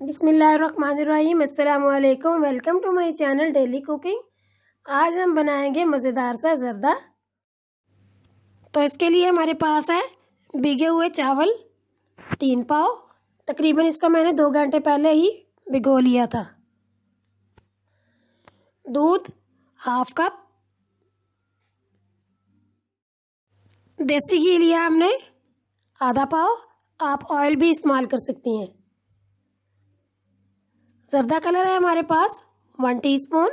बिस्मिल्लाहिर्रहमानिर्रहीम। अस्सलाम वालेकुम। Welcome to my channel daily cooking. आज हम बनाएंगे मज़ेदार सा ज़र्दा। तो इसके लिए हमारे पास है भीगे हुए चावल 3 पाव। तकरीबन इसको मैंने 2 घंटे पहले ही भिगो लिया था। दूध हाफ कप। देसी घी लिया हमने आधा पाव। आप ऑयल भी इस्तेमाल कर सकती हैं। ज़र्दा कलर है हमारे पास 1 टीस्पून।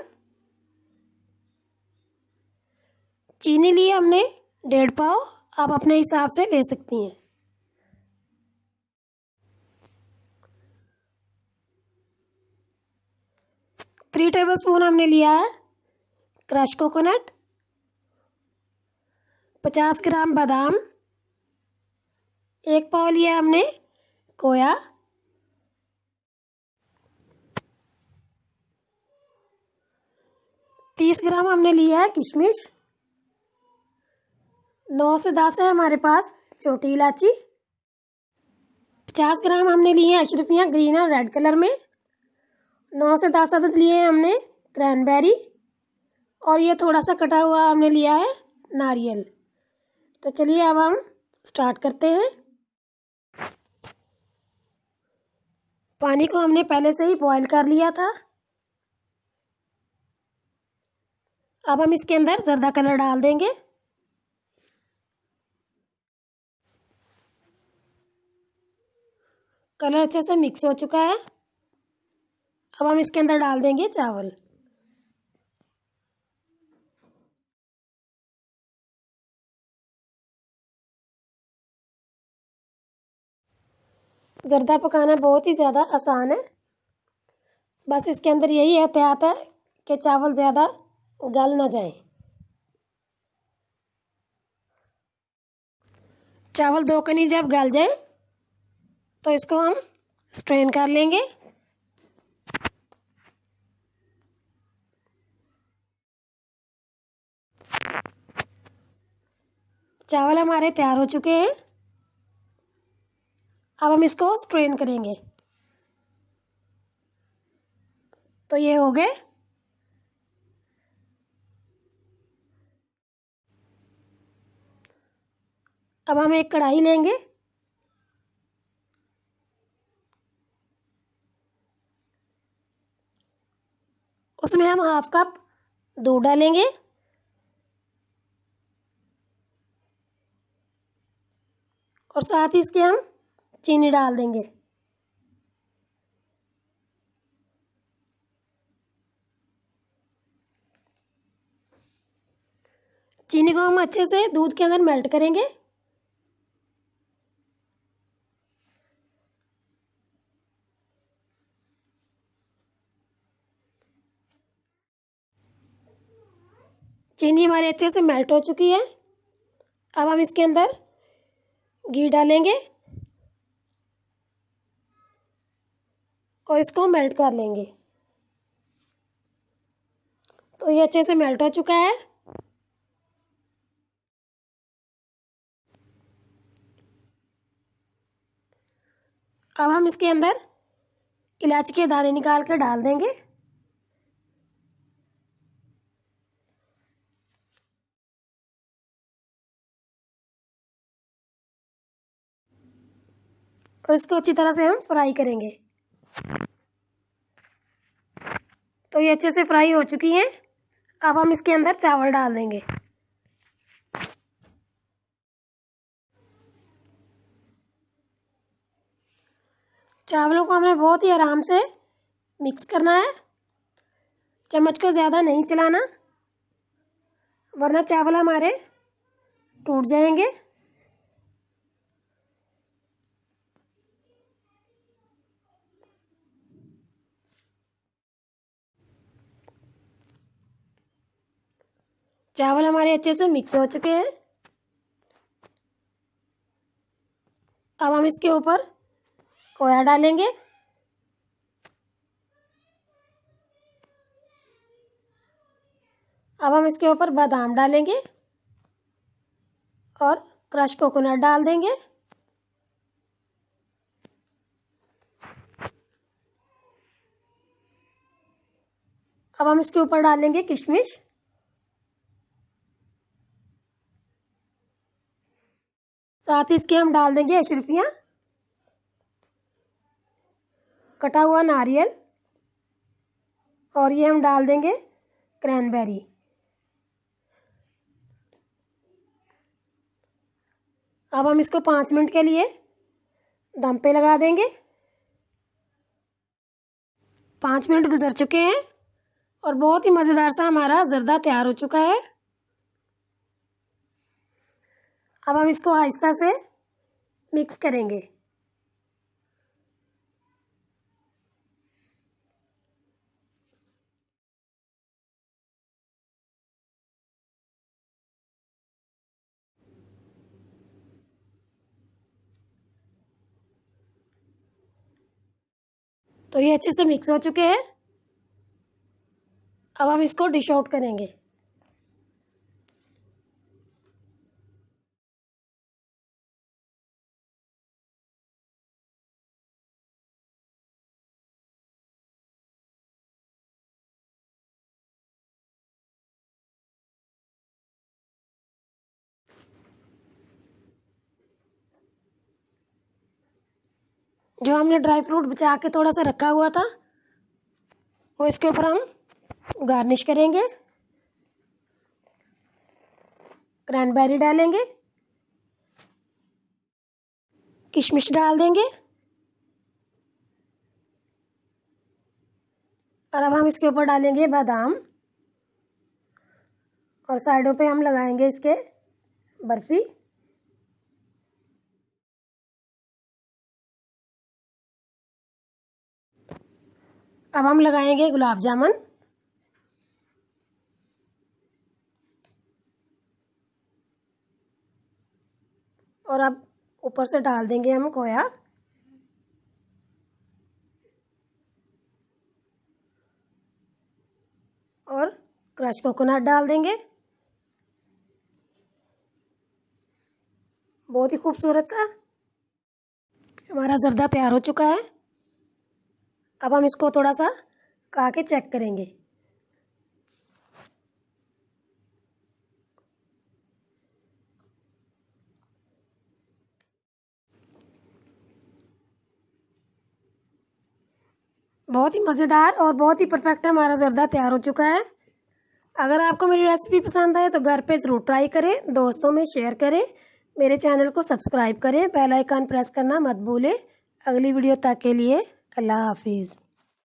चीनी ली हमने 1.5 पाव। आप अपने हिसाब से ले सकती हैं। थ्री टेबल स्पून हमने लिया है क्रश कोकोनट। 50 ग्राम बादाम। 1 पाव लिया हमने खोया। 30 ग्राम हमने लिया है किशमिश। 9 से 10 है हमारे पास छोटी इलायची। 50 ग्राम हमने लिए हैं अशरफियाँ ग्रीन और रेड कलर में। 9 से 10 अदद लिए हैं हमने क्रैनबेरी। और ये थोड़ा सा कटा हुआ हमने लिया है नारियल। तो चलिए अब हम स्टार्ट करते हैं। पानी को हमने पहले से ही बॉईल कर लिया था। अब हम इसके अंदर ज़र्दा कलर डाल देंगे। कलर अच्छे से मिक्स हो चुका है। अब हम इसके अंदर डाल देंगे चावल। ज़र्दा पकाना बहुत ही ज़्यादा आसान है। बस इसके अंदर यही एहतियात है कि चावल ज़्यादा गल ना जाए। चावल 2 कनी जब गल जाए तो इसको हम स्ट्रेन कर लेंगे। चावल हमारे तैयार हो चुके हैं। अब हम इसको स्ट्रेन करेंगे। तो ये हो गए। अब हम एक कढ़ाई लेंगे। उसमें हम हाफ कप दूध डालेंगे। और साथ ही इसके हम चीनी डाल देंगे। चीनी को हम अच्छे से दूध के अंदर मेल्ट करेंगे। चीनी हमारी अच्छे से मेल्ट हो चुकी है। अब हम इसके अंदर घी डालेंगे और इसको मेल्ट कर लेंगे। तो ये अच्छे से मेल्ट हो चुका है। अब हम इसके अंदर इलायची के दाने निकाल कर डाल देंगे। और इसको अच्छी तरह से हम फ्राई करेंगे। तो ये अच्छे से फ्राई हो चुकी हैं। अब हम इसके अंदर चावल डाल देंगे। चावलों को हमें बहुत ही आराम से मिक्स करना है। चम्मच को ज़्यादा नहीं चलाना, वरना चावल हमारे टूट जाएंगे। चावल हमारे अच्छे से मिक्स हो चुके हैं। अब हम इसके ऊपर खोया डालेंगे। अब हम इसके ऊपर बादाम डालेंगे और क्रश कोकोनट डाल देंगे। अब हम इसके ऊपर डालेंगे किशमिश, साथ ही इसके हम डाल देंगे अशरफियाँ, कटा हुआ नारियल, और ये हम डाल देंगे क्रैनबेरी। अब हम इसको 5 मिनट के लिए दम पे लगा देंगे। 5 मिनट गुजर चुके हैं और बहुत ही मज़ेदार सा हमारा ज़र्दा तैयार हो चुका है। अब हम इसको आहिस्ता से मिक्स करेंगे। तो ये अच्छे से मिक्स हो चुके हैं। अब हम इसको डिश आउट करेंगे। जो हमने ड्राई फ्रूट बचा के थोड़ा सा रखा हुआ था वो इसके ऊपर हम गार्निश करेंगे। क्रैनबेरी डालेंगे, किशमिश डाल देंगे, और अब हम इसके ऊपर डालेंगे बादाम, और साइडों पे हम लगाएंगे इसके बर्फी। अब हम लगाएंगे गुलाब जामुन, और अब ऊपर से डाल देंगे हम खोया, और क्रश कोकोनट डाल देंगे। बहुत ही खूबसूरत सा हमारा ज़र्दा तैयार हो चुका है। अब हम इसको थोड़ा सा खा के चेक करेंगे। बहुत ही मज़ेदार और बहुत ही परफेक्ट हमारा ज़र्दा तैयार हो चुका है। अगर आपको मेरी रेसिपी पसंद आए तो घर पे ज़रूर ट्राई करें, दोस्तों में शेयर करें, मेरे चैनल को सब्सक्राइब करें, बेल आइकन प्रेस करना मत भूलें। अगली वीडियो तक के लिए अल्लाह हाफिज़।